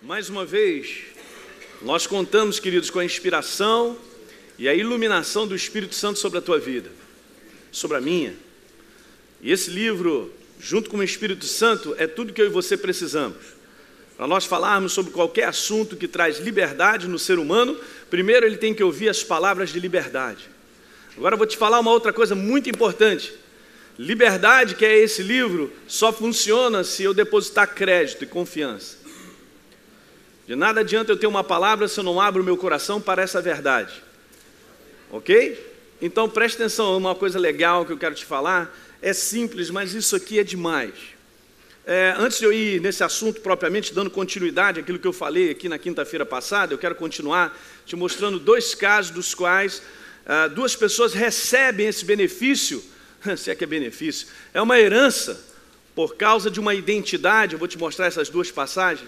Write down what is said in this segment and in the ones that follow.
Mais uma vez, nós contamos, queridos, com a inspiração e a iluminação do Espírito Santo sobre a tua vida, sobre a minha. E esse livro, junto com o Espírito Santo, é tudo que eu e você precisamos. Para nós falarmos sobre qualquer assunto que traz liberdade no ser humano, primeiro ele tem que ouvir as palavras de liberdade. Agora eu vou te falar uma outra coisa muito importante. Liberdade, que é esse livro, só funciona se eu depositar crédito e confiança. De nada adianta eu ter uma palavra se eu não abro o meu coração para essa verdade. Ok? Então preste atenção, uma coisa legal que eu quero te falar, é simples, mas isso aqui é demais. Antes de eu ir nesse assunto propriamente, dando continuidade àquilo que eu falei aqui na quinta-feira passada, eu quero continuar te mostrando dois casos dos quais duas pessoas recebem esse benefício, se é que é benefício, é uma herança por causa de uma identidade. Eu vou te mostrar essas duas passagens,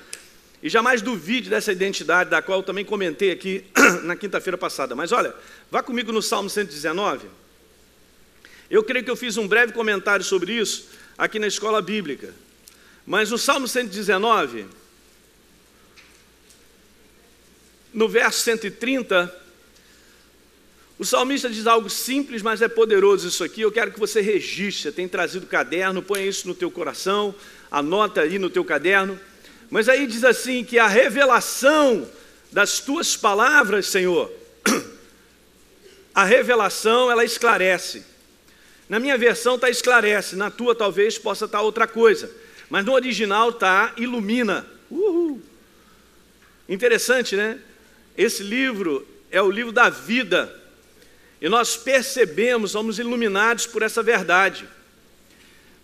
e jamais duvide dessa identidade, da qual eu também comentei aqui na quinta-feira passada. Mas olha, vá comigo no Salmo 119, eu creio que eu fiz um breve comentário sobre isso aqui na escola bíblica. Mas no Salmo 119, no verso 130, o salmista diz algo simples, mas é poderoso isso aqui. Eu quero que você registre, você tem trazido caderno, ponha isso no teu coração, anota aí no teu caderno. Mas aí diz assim, que a revelação das tuas palavras, Senhor, a revelação, ela esclarece. Na minha versão está esclarece, na tua talvez possa estar outra coisa. Mas no original está ilumina. Interessante, né? Esse livro é o livro da vida. E nós percebemos, somos iluminados por essa verdade.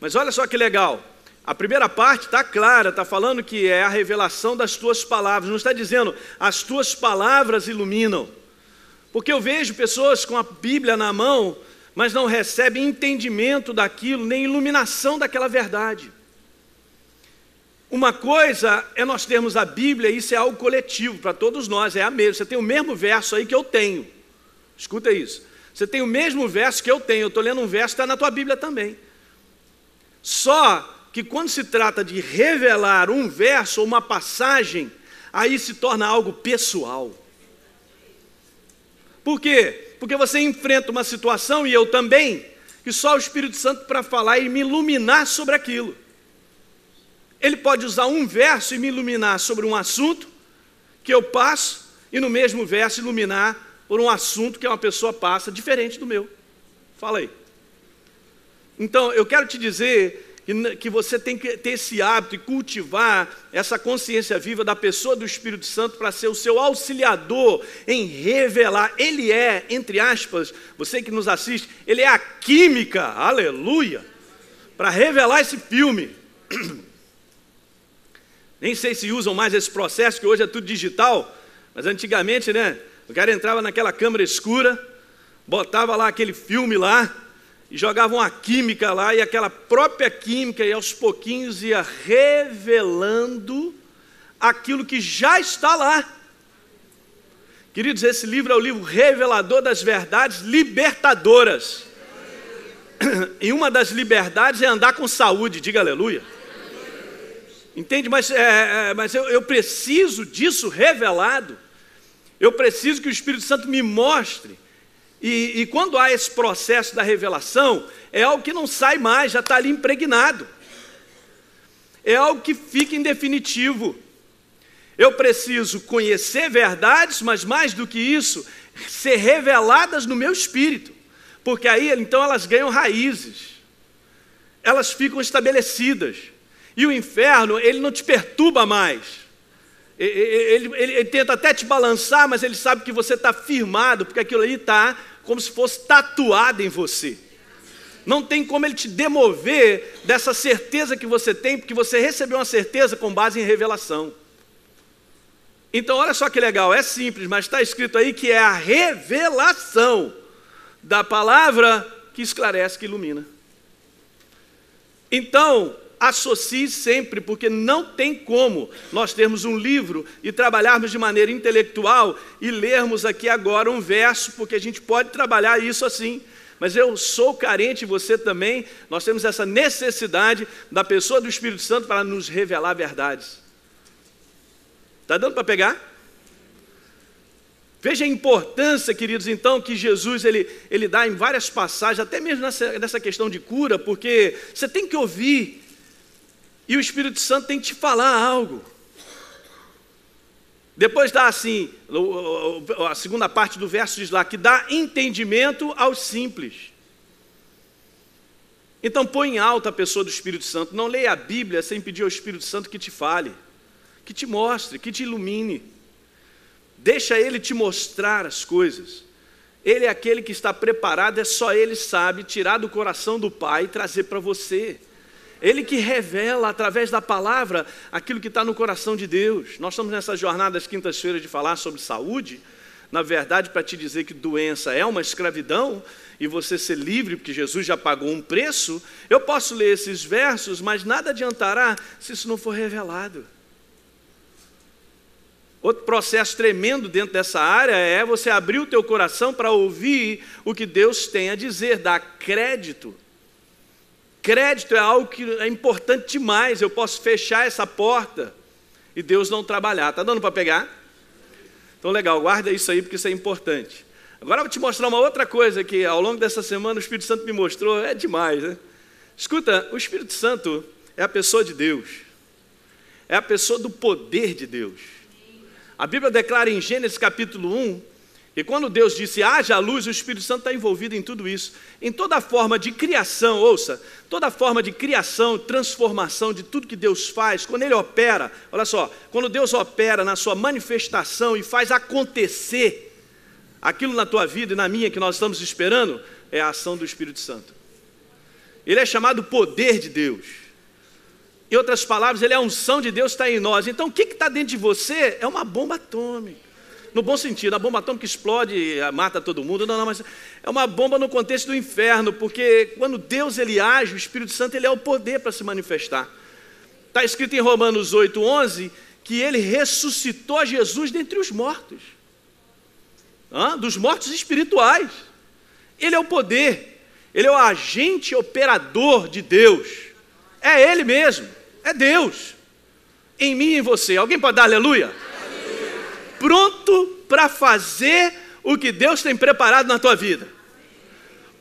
Mas olha só que legal. A primeira parte está clara, está falando que é a revelação das tuas palavras. Não está dizendo, as tuas palavras iluminam. Porque eu vejo pessoas com a Bíblia na mão, mas não recebem entendimento daquilo, nem iluminação daquela verdade. Uma coisa é nós termos a Bíblia, isso é algo coletivo para todos nós, é a mesma. Você tem o mesmo verso aí que eu tenho. Escuta isso. Você tem o mesmo verso que eu tenho. Eu estou lendo um verso que está na tua Bíblia também. Só que quando se trata de revelar um verso ou uma passagem, aí se torna algo pessoal. Por quê? Porque você enfrenta uma situação, e eu também, que só o Espírito Santo para falar e me iluminar sobre aquilo. Ele pode usar um verso e me iluminar sobre um assunto que eu passo, e no mesmo verso iluminar por um assunto que uma pessoa passa diferente do meu. Fala aí. Então, eu quero te dizer que você tem que ter esse hábito e cultivar essa consciência viva da pessoa do Espírito Santo para ser o seu auxiliador em revelar. Ele é, entre aspas, você que nos assiste, ele é a química, aleluia, para revelar esse filme. Nem sei se usam mais esse processo, que hoje é tudo digital, mas antigamente, né, o cara entrava naquela câmera escura, botava lá aquele filme lá, e jogava uma química lá, e aquela própria química, e aos pouquinhos ia revelando aquilo que já está lá. Queridos, esse livro é o livro revelador das verdades libertadoras. E uma das liberdades é andar com saúde, diga aleluia. Entende? Mas eu preciso disso revelado. Eu preciso que o Espírito Santo me mostre. E quando há esse processo da revelação, é algo que não sai mais, já está ali impregnado. É algo que fica em definitivo. Eu preciso conhecer verdades, mas mais do que isso, ser reveladas no meu espírito. Porque aí, então, elas ganham raízes. Elas ficam estabelecidas. E o inferno, ele não te perturba mais. Ele tenta até te balançar, mas ele sabe que você está firmado, porque aquilo aí está como se fosse tatuado em você. Não tem como ele te demover dessa certeza que você tem, porque você recebeu uma certeza com base em revelação. Então, olha só que legal, é simples, mas está escrito aí que é a revelação da palavra que esclarece, que ilumina. Então, associe sempre, porque não tem como nós termos um livro e trabalharmos de maneira intelectual e lermos aqui agora um verso, porque a gente pode trabalhar isso assim. Mas eu sou carente, você também, nós temos essa necessidade da pessoa do Espírito Santo para nos revelar verdades. Está dando para pegar? Veja a importância, queridos, então, que Jesus ele dá em várias passagens, até mesmo nessa questão de cura, porque você tem que ouvir e o Espírito Santo tem que te falar algo. Depois dá assim, a segunda parte do verso diz lá, que dá entendimento aos simples. Então põe em alta a pessoa do Espírito Santo, não leia a Bíblia sem pedir ao Espírito Santo que te fale, que te mostre, que te ilumine. Deixa Ele te mostrar as coisas. Ele é aquele que está preparado, é só Ele sabe tirar do coração do Pai e trazer para você. Ele que revela através da palavra aquilo que está no coração de Deus. Nós estamos nessa jornada das quintas-feiras de falar sobre saúde, na verdade para te dizer que doença é uma escravidão e você ser livre porque Jesus já pagou um preço. Eu posso ler esses versos, mas nada adiantará se isso não for revelado. Outro processo tremendo dentro dessa área é você abrir o teu coração para ouvir o que Deus tem a dizer, dar crédito. Crédito é algo que é importante demais. Eu posso fechar essa porta e Deus não trabalhar. Está dando para pegar? Então legal, guarda isso aí porque isso é importante. Agora eu vou te mostrar uma outra coisa que ao longo dessa semana o Espírito Santo me mostrou, é demais, né? Escuta, o Espírito Santo é a pessoa de Deus. É a pessoa do poder de Deus. A Bíblia declara em Gênesis capítulo 1, que quando Deus disse, haja luz, o Espírito Santo está envolvido em tudo isso. Em toda forma de criação, ouça, toda forma de criação, transformação de tudo que Deus faz, quando Ele opera, olha só, quando Deus opera na sua manifestação e faz acontecer aquilo na tua vida e na minha que nós estamos esperando, é a ação do Espírito Santo. Ele é chamado poder de Deus. Em outras palavras, ele é a unção de Deus que está em nós. Então, o que está dentro de você é uma bomba atômica. No bom sentido, a bomba atômica explode, mata todo mundo. Não, mas é uma bomba no contexto do inferno, porque quando Deus ele age, o Espírito Santo ele é o poder para se manifestar. Está escrito em Romanos 8:11 que ele ressuscitou Jesus dentre os mortos. Dos mortos espirituais. Ele é o poder, ele é o agente operador de Deus. É Ele mesmo, é Deus, em mim e em você. Alguém pode dar aleluia? Aleluia. Pronto para fazer o que Deus tem preparado na tua vida.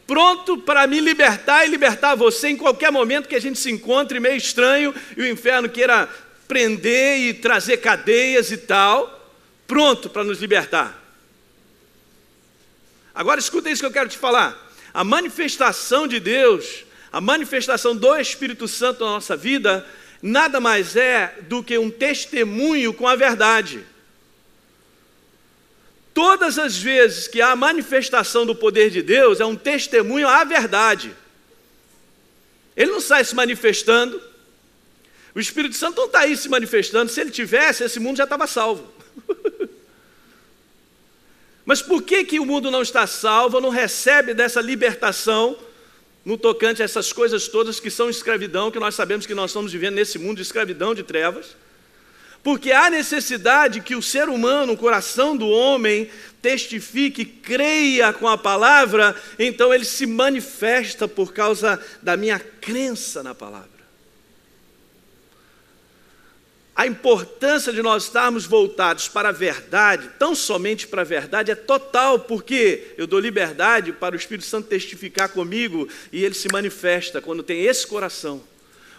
Pronto para me libertar e libertar você em qualquer momento que a gente se encontre meio estranho e o inferno queira prender e trazer cadeias e tal. Pronto para nos libertar. Agora escuta isso que eu quero te falar. A manifestação de Deus, a manifestação do Espírito Santo na nossa vida, nada mais é do que um testemunho com a verdade. Todas as vezes que há a manifestação do poder de Deus, é um testemunho à verdade. Ele não sai se manifestando. O Espírito Santo não está aí se manifestando. Se ele tivesse, esse mundo já estava salvo. Mas por que o mundo não está salvo, não recebe dessa libertação no tocante a essas coisas todas que são escravidão, que nós sabemos que nós estamos vivendo nesse mundo de escravidão, de trevas? Porque há necessidade que o ser humano, o coração do homem, testifique, creia com a palavra, então ele se manifesta por causa da minha crença na palavra. A importância de nós estarmos voltados para a verdade, tão somente para a verdade, é total, porque eu dou liberdade para o Espírito Santo testificar comigo e ele se manifesta quando tem esse coração.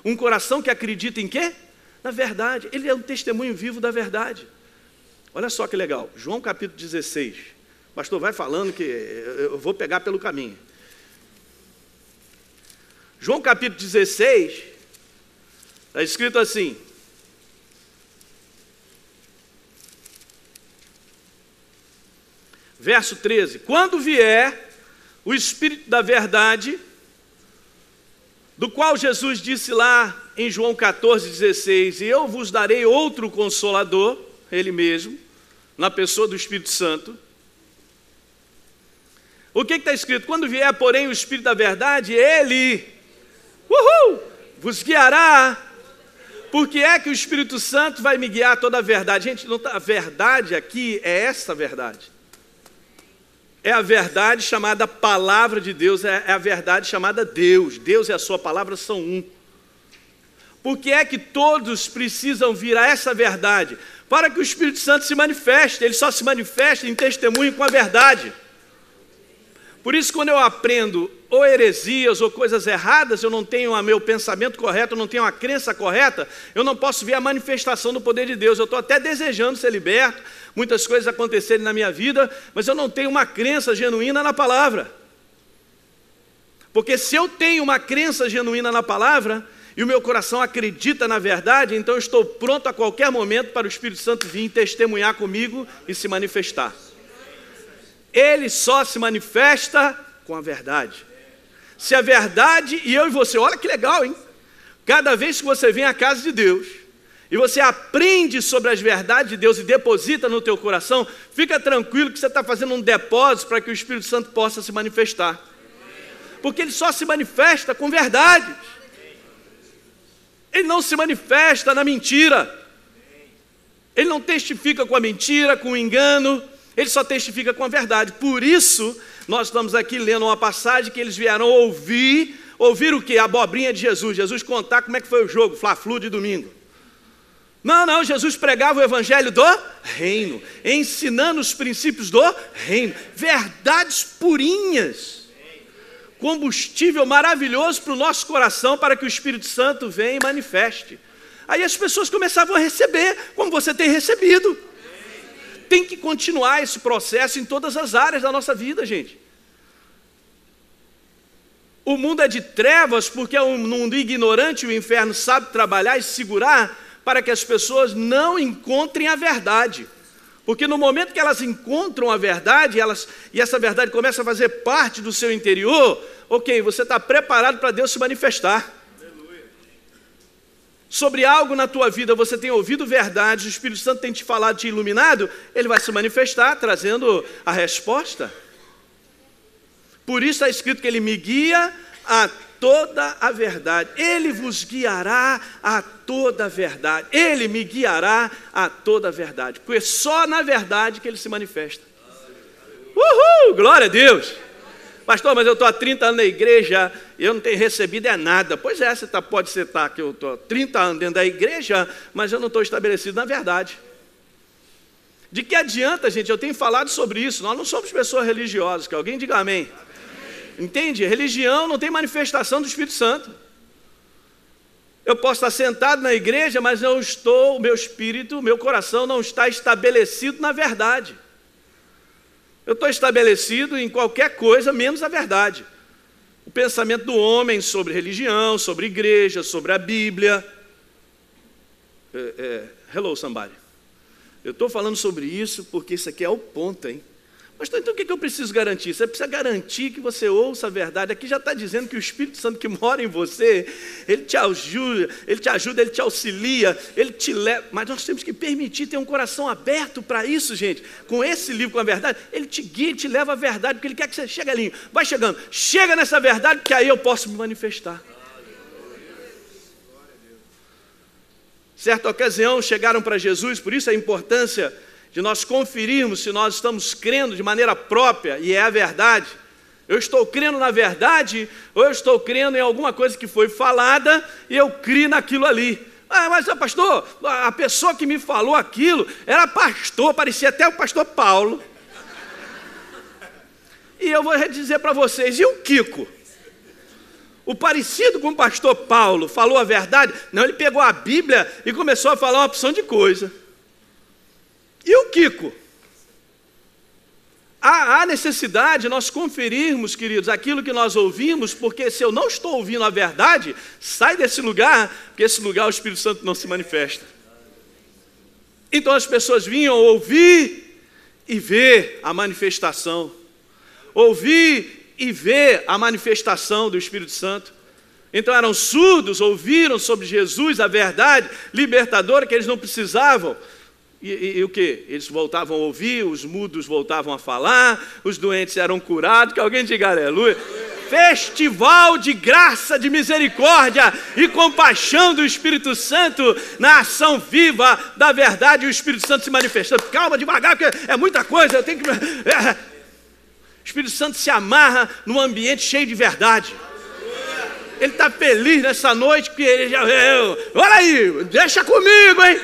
Um coração que acredita em quê? Na verdade. Ele é um testemunho vivo da verdade. Olha só que legal, João capítulo 16. Pastor, vai falando que eu vou pegar pelo caminho. João capítulo 16, está escrito assim: verso 13, quando vier o Espírito da verdade, do qual Jesus disse lá em João 14:16, e eu vos darei outro Consolador, Ele mesmo, na pessoa do Espírito Santo. O que está escrito? Quando vier, porém, o Espírito da verdade, Ele vos guiará. Por que é que o Espírito Santo vai me guiar toda a verdade? Gente, a verdade aqui é essa verdade. É a verdade chamada palavra de Deus, é a verdade chamada Deus. Deus e a sua palavra são um. Por que é que todos precisam vir a essa verdade? para que o Espírito Santo se manifeste. Ele só se manifesta em testemunho com a verdade. Por isso, quando eu aprendo ou heresias ou coisas erradas, eu não tenho o meu pensamento correto, eu não tenho a crença correta, eu não posso ver a manifestação do poder de Deus. Eu estou até desejando ser liberto, muitas coisas acontecerem na minha vida, mas eu não tenho uma crença genuína na palavra. Porque se eu tenho uma crença genuína na palavra, e o meu coração acredita na verdade, então eu estou pronto a qualquer momento para o Espírito Santo vir testemunhar comigo e se manifestar. Ele só se manifesta com a verdade. Se a verdade, e eu e você, olha que legal, hein? Cada vez que você vem à casa de Deus, e você aprende sobre as verdades de Deus e deposita no teu coração, fica tranquilo que você está fazendo um depósito para que o Espírito Santo possa se manifestar. Porque ele só se manifesta com verdade. Ele não se manifesta na mentira. Ele não testifica com a mentira, com o engano. Ele só testifica com a verdade. Por isso, nós estamos aqui lendo uma passagem que eles vieram ouvir o quê? A abobrinha de Jesus. Jesus contar como é que foi o jogo, Fla-Flu de domingo. Não, Jesus pregava o evangelho do reino, ensinando os princípios do reino. Verdades purinhas. Combustível maravilhoso para o nosso coração, para que o Espírito Santo venha e manifeste. Aí as pessoas começavam a receber, como você tem recebido. Tem que continuar esse processo em todas as áreas da nossa vida, gente. O mundo é de trevas porque é um mundo ignorante, o inferno sabe trabalhar e segurar para que as pessoas não encontrem a verdade. Porque no momento que elas encontram a verdade, e essa verdade começa a fazer parte do seu interior, ok, você está preparado para Deus se manifestar. Sobre algo na tua vida, você tem ouvido verdades, o Espírito Santo tem te falado, te iluminado, ele vai se manifestar, trazendo a resposta. Por isso está escrito que ele me guia a toda a verdade. Ele vos guiará a toda a verdade. Ele me guiará a toda a verdade. Porque é só na verdade que ele se manifesta. Uhul! Glória a Deus! Pastor, mas eu estou há 30 anos na igreja e eu não tenho recebido nada. Pois é, você pode citar que eu estou há 30 anos dentro da igreja, mas eu não estou estabelecido na verdade. De que adianta, gente? Eu tenho falado sobre isso. Nós não somos pessoas religiosas. Que alguém diga amém. Entende? Religião não tem manifestação do Espírito Santo. Eu posso estar sentado na igreja, mas não estou, o meu espírito, o meu coração não está estabelecido na verdade. Eu estou estabelecido em qualquer coisa, menos a verdade. O pensamento do homem sobre religião, sobre igreja, sobre a Bíblia. Hello, somebody. Eu estou falando sobre isso porque isso aqui é o ponto, hein? Mas então o que eu preciso garantir? Você precisa garantir que você ouça a verdade. Aqui já está dizendo que o Espírito Santo que mora em você, ele te ajuda, ele te auxilia, ele te leva. Mas nós temos que permitir ter um coração aberto para isso, gente. Com esse livro, com a verdade, ele te guia, te leva à verdade, porque ele quer que você chegue ali. Vai chegando, chega nessa verdade, que aí eu posso me manifestar. Certa ocasião, chegaram para Jesus, por isso a importância de nós conferirmos se nós estamos crendo de maneira própria, e é a verdade. Eu estou crendo na verdade, ou eu estou crendo em alguma coisa que foi falada, e eu crio naquilo ali. Mas pastor, a pessoa que me falou aquilo, era pastor, parecia até o pastor Paulo. E eu vou dizer para vocês, e o Kiko? O parecido com o pastor Paulo falou a verdade? Não, ele pegou a Bíblia e começou a falar uma opção de coisa. E o Kiko? Há necessidade de nós conferirmos, queridos, aquilo que nós ouvimos, porque se eu não estou ouvindo a verdade, sai desse lugar, porque esse lugar o Espírito Santo não se manifesta. Então as pessoas vinham ouvir e ver a manifestação. Ouvir e ver a manifestação do Espírito Santo. Então eram surdos, ouviram sobre Jesus, a verdade libertadora que eles não precisavam. E o que? Eles voltavam a ouvir, os mudos voltavam a falar, os doentes eram curados, que alguém diga aleluia. Festival de graça, de misericórdia e compaixão do Espírito Santo na ação viva da verdade e o Espírito Santo se manifestando. Calma, devagar, porque é muita coisa, eu tenho que... O Espírito Santo se amarra num ambiente cheio de verdade. Ele está feliz nessa noite, porque ele já... Olha aí, deixa comigo, hein?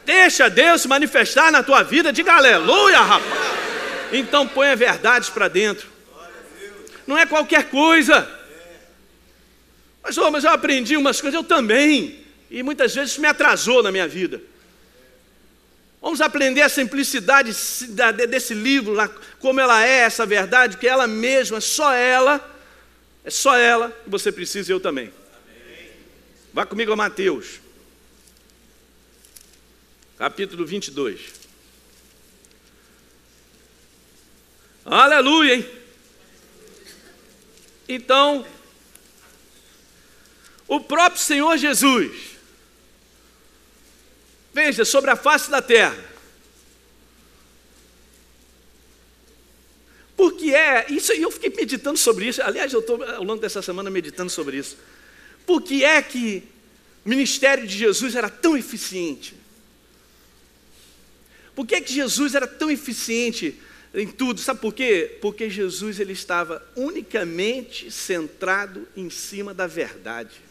Deixa Deus se manifestar na tua vida. Diga aleluia, rapaz. Então ponha verdades para dentro. Não é qualquer coisa. Mas eu aprendi umas coisas, eu também. E muitas vezes isso me atrasou na minha vida. Vamos aprender a simplicidade desse livro, lá, como ela é, essa verdade, que ela mesma, é só ela que você precisa e eu também. Vá comigo a Mateus, capítulo 22. Aleluia, hein? Então, o próprio Senhor Jesus, veja, sobre a face da terra. Porque isso aí, eu fiquei meditando sobre isso. Aliás, eu estou ao longo dessa semana meditando sobre isso. Por que é que o ministério de Jesus era tão eficiente? Por que é que Jesus era tão eficiente em tudo? Sabe por quê? Porque Jesus ele estava unicamente centrado em cima da verdade.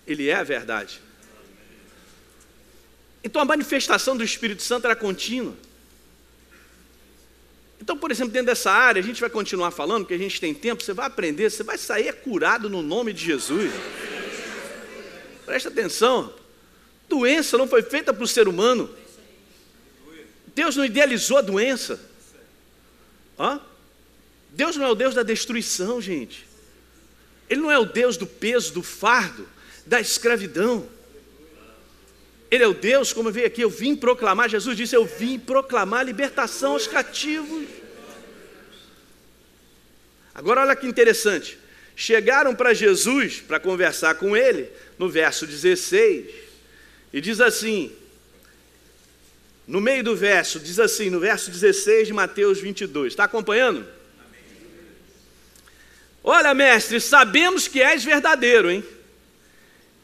Ele é a verdade. Então a manifestação do Espírito Santo era contínua. Então, por exemplo, dentro dessa área, a gente vai continuar falando, porque a gente tem tempo, você vai aprender, você vai sair curado no nome de Jesus. Presta atenção, doença não foi feita para o ser humano. Deus não idealizou a doença. Deus não é o Deus da destruição, gente. Ele não é o Deus do peso, do fardo, da escravidão. Ele é o Deus, como veio aqui, eu vim proclamar, Jesus disse, eu vim proclamar a libertação aos cativos. Agora olha que interessante, chegaram para Jesus, para conversar com ele, no verso 16, e diz assim, no meio do verso, diz assim, no verso 16 de Mateus 22, está acompanhando? Olha, mestre, sabemos que és verdadeiro, hein?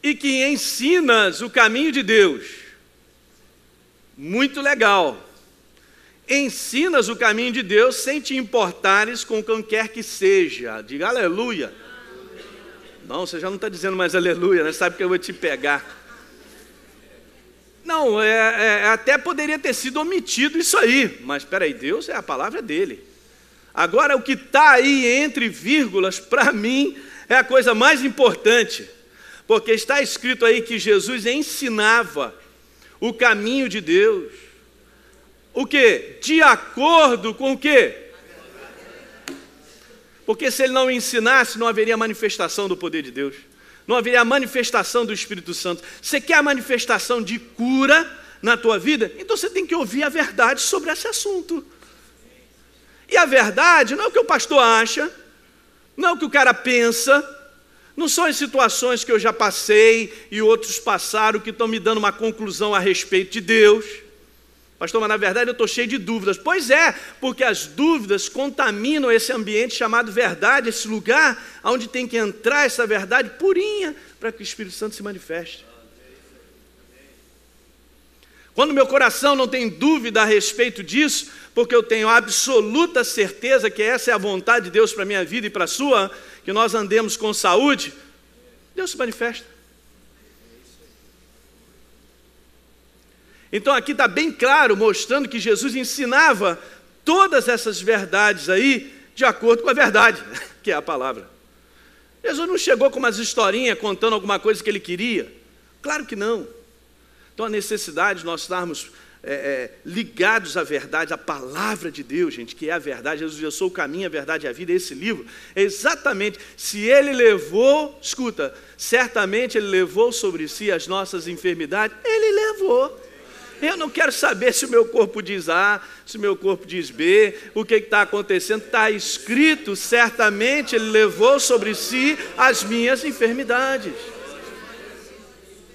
E que ensinas o caminho de Deus. Muito legal. Ensinas o caminho de Deus sem te importares com quem quer que seja. Diga aleluia. Não, você já não está dizendo mais aleluia, né? Sabe que eu vou te pegar. Não, até poderia ter sido omitido isso aí. Mas espera aí, Deus é a palavra dele. Agora o que está aí entre vírgulas, para mim, é a coisa mais importante. Porque está escrito aí que Jesus ensinava o caminho de Deus. O quê? De acordo com o quê? Porque se ele não ensinasse, não haveria manifestação do poder de Deus. Não haveria a manifestação do Espírito Santo. Você quer a manifestação de cura na tua vida? Então você tem que ouvir a verdade sobre esse assunto. E a verdade não é o que o pastor acha, não é o que o cara pensa, não são as situações que eu já passei e outros passaram que estão me dando uma conclusão a respeito de Deus. Pastor, mas na verdade eu estou cheio de dúvidas. Pois é, porque as dúvidas contaminam esse ambiente chamado verdade, esse lugar onde tem que entrar essa verdade purinha para que o Espírito Santo se manifeste. Quando meu coração não tem dúvida a respeito disso, porque eu tenho absoluta certeza que essa é a vontade de Deus para a minha vida e para a sua, que nós andemos com saúde, Deus se manifesta. Então aqui está bem claro, mostrando que Jesus ensinava todas essas verdades aí, de acordo com a verdade, que é a palavra. Jesus não chegou com umas historinhas contando alguma coisa que ele queria. Claro que não. Então a necessidade de nós estarmos ligados à verdade, à palavra de Deus, gente, que é a verdade. Jesus, eu sou o caminho, a verdade e a vida. Esse livro é exatamente, se ele levou, escuta, certamente ele levou sobre si as nossas enfermidades, ele levou. Eu não quero saber se o meu corpo diz A, se o meu corpo diz B, o que está acontecendo. Está escrito, certamente ele levou sobre si as minhas enfermidades.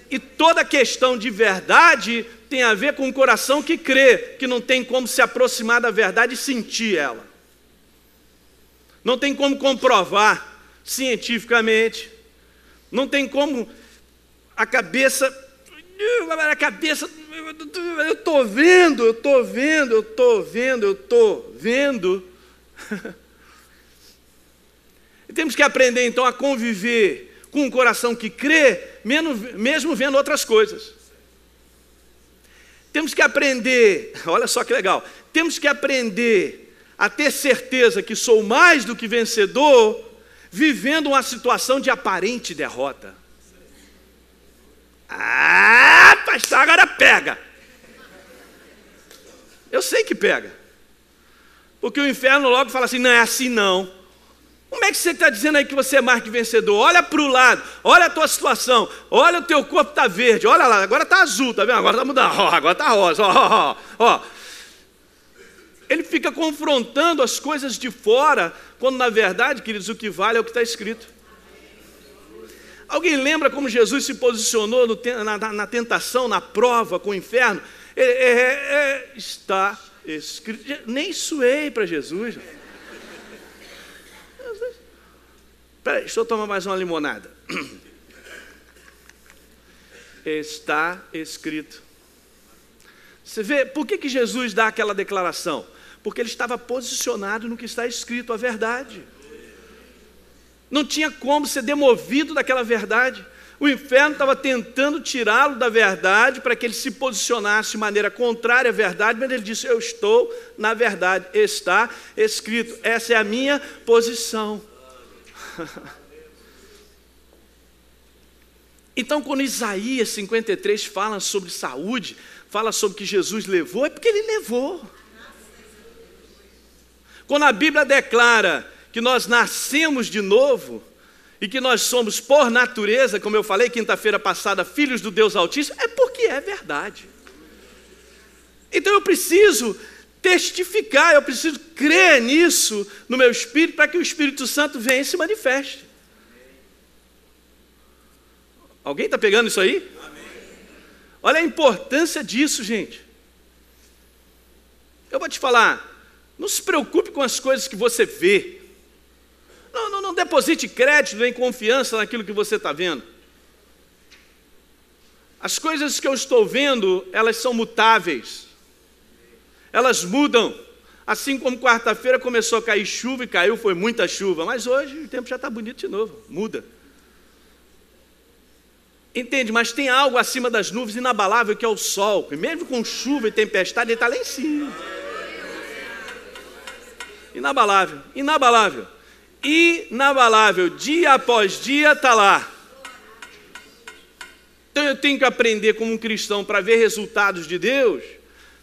E toda questão de verdade tem a ver com um coração que crê, que não tem como se aproximar da verdade e sentir ela. Não tem como comprovar cientificamente. Não tem como a cabeça, eu estou vendo. E temos que aprender então a conviver com um coração que crê, mesmo vendo outras coisas. Temos que aprender, olha só que legal, temos que aprender a ter certeza que sou mais do que vencedor, vivendo uma situação de aparente derrota. Ah, pastor, agora pega. Eu sei que pega. Porque o inferno logo fala assim, não é assim não. Como é que você está dizendo aí que você é mais que vencedor? Olha para o lado, olha a tua situação, olha o teu corpo está verde, olha lá, agora está azul, tá vendo? Agora está mudando, agora está rosa, ó. Ele fica confrontando as coisas de fora, quando na verdade, queridos, o que vale é o que está escrito. Alguém lembra como Jesus se posicionou na tentação, na prova com o inferno? Está escrito, nem suei para Jesus. Peraí, deixa eu tomar mais uma limonada. Está escrito. Você vê, por que Jesus dá aquela declaração? Porque ele estava posicionado no que está escrito, a verdade. Não tinha como ser demovido daquela verdade. O inferno estava tentando tirá-lo da verdade para que ele se posicionasse de maneira contrária à verdade, mas ele disse, eu estou na verdade, está escrito, essa é a minha posição. Então, quando Isaías 53 fala sobre saúde, fala sobre que Jesus levou, é porque ele levou. Quando a Bíblia declara que nós nascemos de novo e que nós somos por natureza, como eu falei quinta-feira passada, filhos do Deus Altíssimo, é porque é verdade. Então eu preciso testificar, eu preciso crer nisso no meu espírito para que o Espírito Santo venha e se manifeste. Alguém está pegando isso aí? Amém. Olha a importância disso, gente. Eu vou te falar, não se preocupe com as coisas que você vê. Não deposite crédito nem confiança naquilo que você está vendo. As coisas que eu estou vendo, elas são mutáveis. Elas mudam. Assim como quarta-feira começou a cair chuva e caiu, foi muita chuva. Mas hoje o tempo já está bonito de novo, muda. Entende? Mas tem algo acima das nuvens inabalável que é o sol. E mesmo com chuva e tempestade, ele está lá em cima. Inabalável, inabalável. Inabalável, dia após dia está lá. Então eu tenho que aprender como um cristão para ver resultados de Deus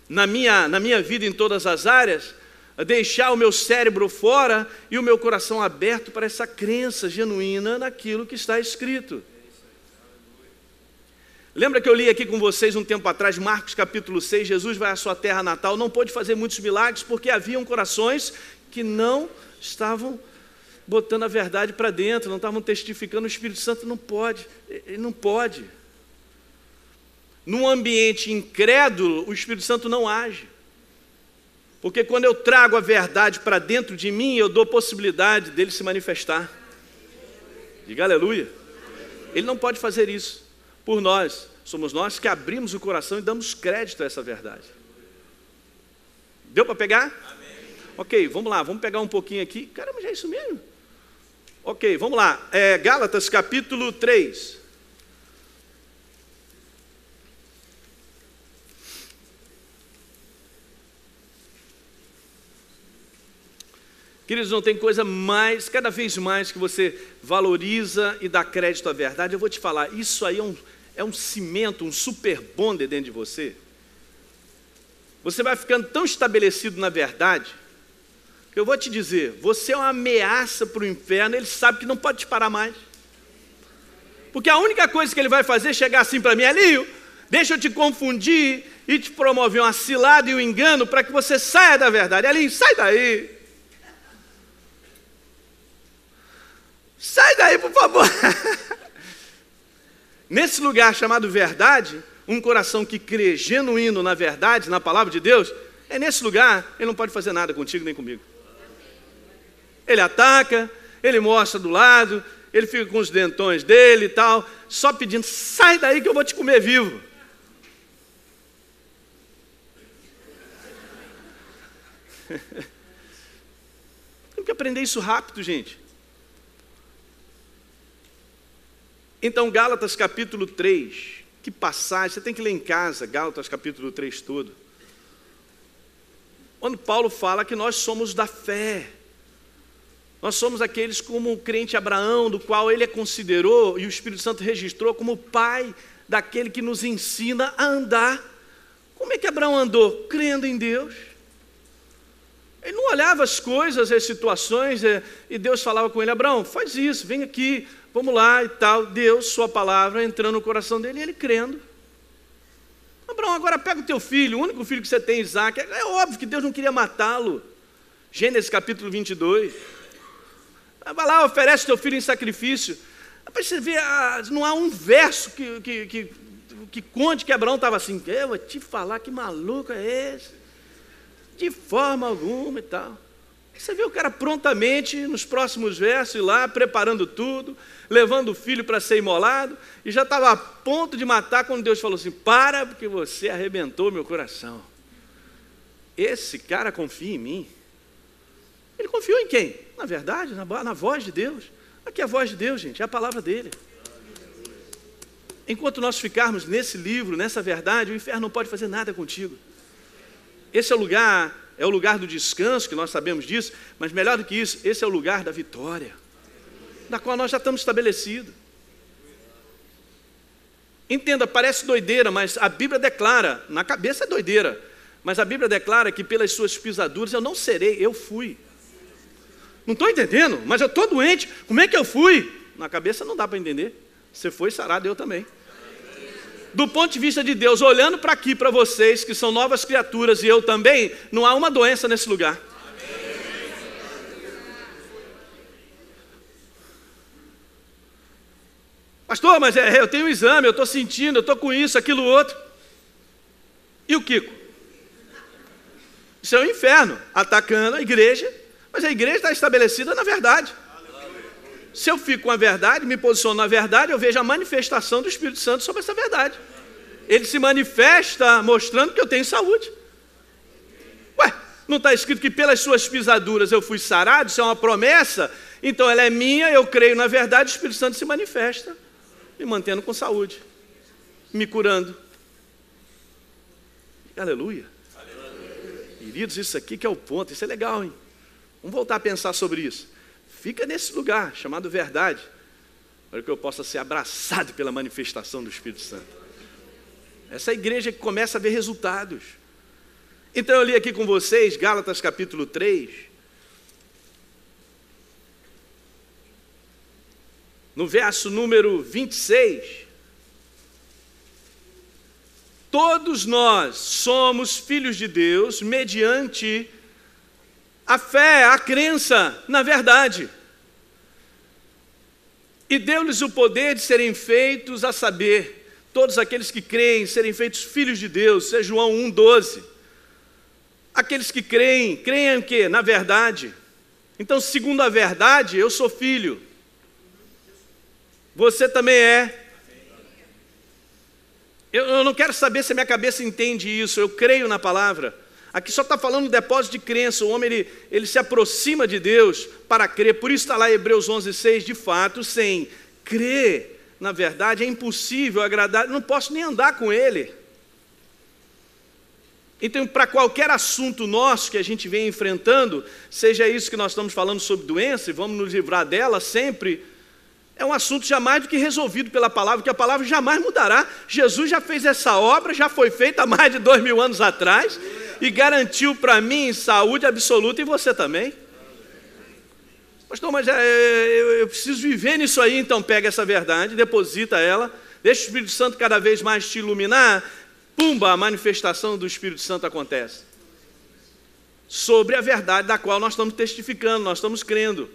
na minha vida em todas as áreas, a deixar o meu cérebro fora e o meu coração aberto para essa crença genuína naquilo que está escrito. Lembra que eu li aqui com vocês um tempo atrás, Marcos capítulo 6, Jesus vai à sua terra natal, não pôde fazer muitos milagres porque haviam corações que não estavam botando a verdade para dentro, não estavam testificando. O Espírito Santo não pode, ele não pode. Num ambiente incrédulo, o Espírito Santo não age. Porque quando eu trago a verdade para dentro de mim, eu dou possibilidade dele se manifestar. Diga aleluia. Ele não pode fazer isso por nós. Somos nós que abrimos o coração e damos crédito a essa verdade. Deu para pegar? Amém. Ok, vamos lá, vamos pegar um pouquinho aqui. Caramba, já é isso mesmo? Ok, vamos lá. Gálatas capítulo 3. Queridos, não tem coisa mais, cada vez mais que você valoriza e dá crédito à verdade. Eu vou te falar, isso aí é um cimento, um super bonder dentro de você. Você vai ficando tão estabelecido na verdade, que eu vou te dizer, você é uma ameaça para o inferno, ele sabe que não pode te parar mais. Porque a única coisa que ele vai fazer é chegar assim para mim, Elinho, deixa eu te confundir e te promover uma cilada e um engano para que você saia da verdade. Elinho, sai daí. Sai daí, por favor. Nesse lugar chamado verdade, um coração que crê genuíno na verdade, na palavra de Deus, é nesse lugar, ele não pode fazer nada contigo nem comigo. Ele ataca, ele mostra do lado, ele fica com os dentões dele e tal, só pedindo, sai daí que eu vou te comer vivo. Tem que aprender isso rápido, gente. Então, Gálatas capítulo 3, Que passagem, você tem que ler em casa, Gálatas capítulo 3 todo. Quando Paulo fala que nós somos da fé. Nós somos aqueles como o crente Abraão, do qual ele considerou e o Espírito Santo registrou como pai daquele que nos ensina a andar. Como é que Abraão andou? Crendo em Deus. Ele não olhava as coisas, as situações, e Deus falava com ele: Abraão, faz isso, vem aqui, vamos lá e tal. Deus, sua palavra, entrando no coração dele e ele crendo. Abraão, agora pega o teu filho, o único filho que você tem, Isaac. É óbvio que Deus não queria matá-lo. Gênesis capítulo 22. Vai lá, oferece teu filho em sacrifício. Depois você vê, não há um verso que conte que Abraão estava assim: eu vou te falar, que maluco é esse? De forma alguma e tal. Você vê o cara prontamente, nos próximos versos, lá, preparando tudo, levando o filho para ser imolado, e já estava a ponto de matar quando Deus falou assim: para, porque você arrebentou meu coração. Esse cara confia em mim. Ele confiou em quem? Na verdade, na voz de Deus. Aqui é a voz de Deus, gente, é a palavra dele. Enquanto nós ficarmos nesse livro, nessa verdade, o inferno não pode fazer nada contigo. Esse é o lugar do descanso, que nós sabemos disso, mas melhor do que isso, esse é o lugar da vitória, da qual nós já estamos estabelecidos. Entenda, parece doideira, mas a Bíblia declara, na cabeça é doideira, mas a Bíblia declara que pelas suas pisaduras eu não serei, eu fui. Não estou entendendo, mas eu estou doente, como é que eu fui? Na cabeça não dá para entender. Você foi sarado, eu também. Do ponto de vista de Deus, olhando para aqui, para vocês, que são novas criaturas, e eu também, não há uma doença nesse lugar. Pastor, mas eu tenho um exame, eu estou sentindo, eu estou com isso, aquilo, outro. E o Kiko? Isso é o inferno, atacando a igreja, mas a igreja está estabelecida na verdade. Se eu fico com a verdade, me posiciono na verdade, eu vejo a manifestação do Espírito Santo sobre essa verdade. Ele se manifesta mostrando que eu tenho saúde. Ué, não está escrito que pelas suas pisaduras eu fui sarado? Isso é uma promessa? Então ela é minha, eu creio na verdade, o Espírito Santo se manifesta, me mantendo com saúde, me curando. Aleluia. Queridos, isso aqui que é o ponto, isso é legal, hein? Vamos voltar a pensar sobre isso. Fica nesse lugar, chamado verdade, para que eu possa ser abraçado pela manifestação do Espírito Santo. Essa é a igreja que começa a ver resultados. Então eu li aqui com vocês, Gálatas capítulo 3. No verso número 26. Todos nós somos filhos de Deus mediante a fé, a crença na verdade. E deu-lhes o poder de serem feitos, a saber, todos aqueles que creem, serem feitos filhos de Deus. Isso é João 1,12. Aqueles que creem em quê? Na verdade. Então, segundo a verdade, eu sou filho. Você também é. Eu não quero saber se a minha cabeça entende isso, eu creio na palavra. Aqui só está falando do depósito de crença. O homem ele se aproxima de Deus para crer. Por isso está lá Hebreus 11,6. De fato, sem crer, na verdade, é impossível agradar. Não posso nem andar com Ele. Então, para qualquer assunto nosso que a gente vem enfrentando, seja isso que nós estamos falando sobre doença, e vamos nos livrar dela sempre, é um assunto jamais do que resolvido pela palavra, porque a palavra jamais mudará. Jesus já fez essa obra, já foi feita há mais de 2000 anos atrás, e garantiu para mim saúde absoluta e você também. Pastor, mas eu preciso viver nisso aí. Então pega essa verdade, deposita ela, deixa o Espírito Santo cada vez mais te iluminar, pumba, a manifestação do Espírito Santo acontece. Sobre a verdade da qual nós estamos testificando, nós estamos crendo.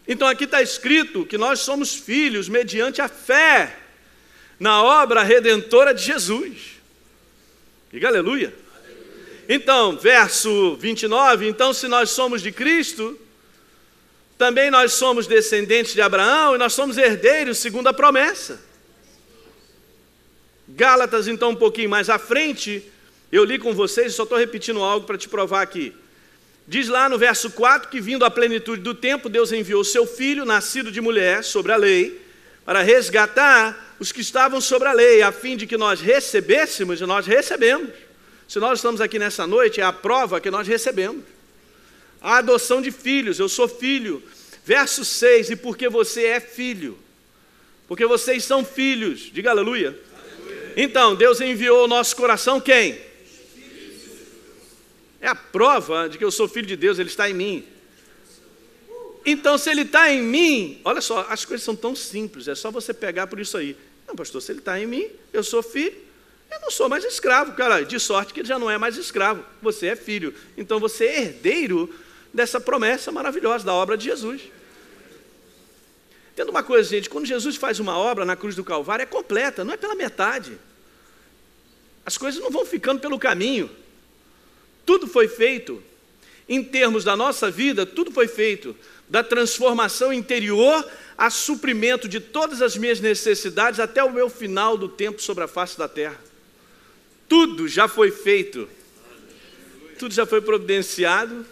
Então aqui está escrito que nós somos filhos mediante a fé na obra redentora de Jesus. Diga aleluia. Então, verso 29, então se nós somos de Cristo, também nós somos descendentes de Abraão e nós somos herdeiros segundo a promessa. Gálatas, então, um pouquinho mais à frente, eu li com vocês, só estou repetindo algo para te provar aqui. Diz lá no verso 4 que vindo à plenitude do tempo, Deus enviou seu Filho, nascido de mulher, sobre a lei, para resgatar os que estavam sobre a lei, a fim de que nós recebêssemos, e nós recebemos. Se nós estamos aqui nessa noite, é a prova que nós recebemos. A adoção de filhos, eu sou filho. Verso 6, e porque você é filho, porque vocês são filhos, diga aleluia. Aleluia. Então, Deus enviou ao nosso coração quem? É a prova de que eu sou filho de Deus, Ele está em mim. Então, se Ele está em mim, olha só, as coisas são tão simples, é só você pegar por isso aí. Não, pastor, se Ele está em mim, eu sou filho, eu não sou mais escravo, cara, de sorte que Ele já não é mais escravo, você é filho. Então, você é herdeiro dessa promessa maravilhosa da obra de Jesus. Entenda uma coisa, gente, quando Jesus faz uma obra na cruz do Calvário, é completa, não é pela metade. As coisas não vão ficando pelo caminho. Tudo foi feito, em termos da nossa vida, tudo foi feito, da transformação interior a suprimento de todas as minhas necessidades até o meu final do tempo sobre a face da terra. Tudo já foi feito, tudo já foi providenciado,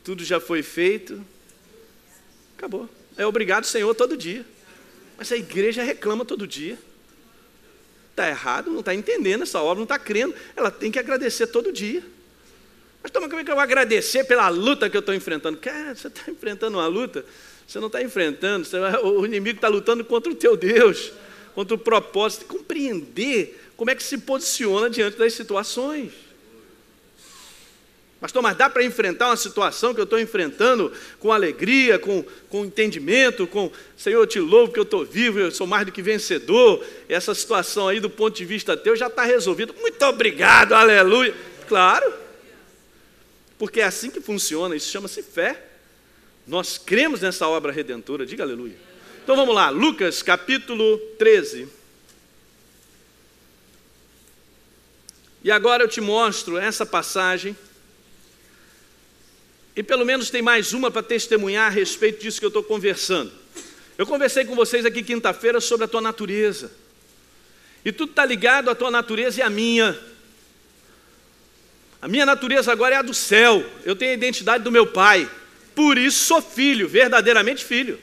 tudo já foi feito, acabou. É obrigado, Senhor, todo dia. Mas a igreja reclama todo dia. Está errado, não está entendendo essa obra, não está crendo. Ela tem que agradecer todo dia. Mas como é que eu vou agradecer pela luta que eu estou enfrentando? Cara, você está enfrentando uma luta? Você não está enfrentando, o inimigo está lutando contra o teu Deus, contra o propósito. Tem que compreender como é que se posiciona diante das situações. Pastor, mas dá para enfrentar uma situação que eu estou enfrentando com alegria, com entendimento, com Senhor, eu te louvo que eu estou vivo, eu sou mais do que vencedor. Essa situação aí do ponto de vista teu já está resolvida. Muito obrigado, aleluia. Claro, porque é assim que funciona, isso chama-se fé. Nós cremos nessa obra redentora, diga aleluia. Então vamos lá, Lucas capítulo 13. E agora eu te mostro essa passagem. E pelo menos tem mais uma para testemunhar a respeito disso que eu estou conversando. Eu conversei com vocês aqui quinta-feira sobre a tua natureza. E tudo está ligado à tua natureza e à minha. A minha natureza agora é a do céu. Eu tenho a identidade do meu Pai. Por isso sou filho, verdadeiramente filho.